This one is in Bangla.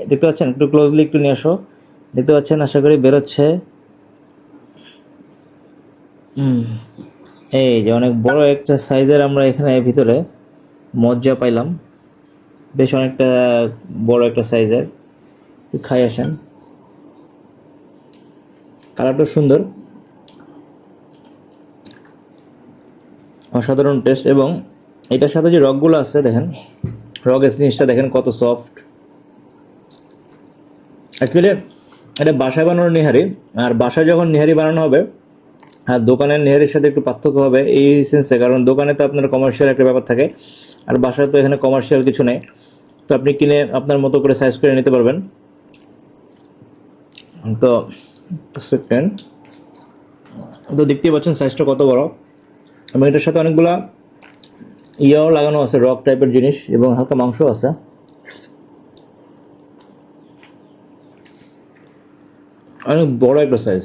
দেখতে পাচ্ছেন, একটু ক্লোজলি একটু নিয়ে আসো, দেখতে পাচ্ছেন আশা করি বেরোচ্ছে। এই যে অনেক বড় একটা সাইজের আমরা এখানে ভিতরে মজ্জা পাইলাম, বেশ অনেকটা বড় একটা সাইজের। খাই আসেন, কালারটা সুন্দর, অসাধারণ টেস্ট। এবং এটার সাথে যে রকগুলো আছে দেখেন, রকের জিনিসটা দেখেন কত সফট। অ্যাকচুয়ালি এটা বাসায় বানানো নিহারি, আর বাসায় যখন নিহারি বানানো হবে আর দোকানের নেহারির সাথে একটু পার্থক্য হবে এই সেন্সে, কারণ দোকানে তো আপনার কমার্শিয়াল একটা ব্যাপার থাকে, আর বাসায় তো এখানে কমার্শিয়াল কিছু নেই। তো আপনি কিনে আপনার মতো করে সাইজ করে নিতে পারবেন। তো সেকেন্ড, তো দেখতেই পাচ্ছেন সাইজটা কত বড়, এবং এটার সাথে অনেকগুলা ইয়াও লাগানো আছে, রক টাইপের জিনিস, এবং হালকা মাংস আছে। অনেক বড় একটা সাইজ।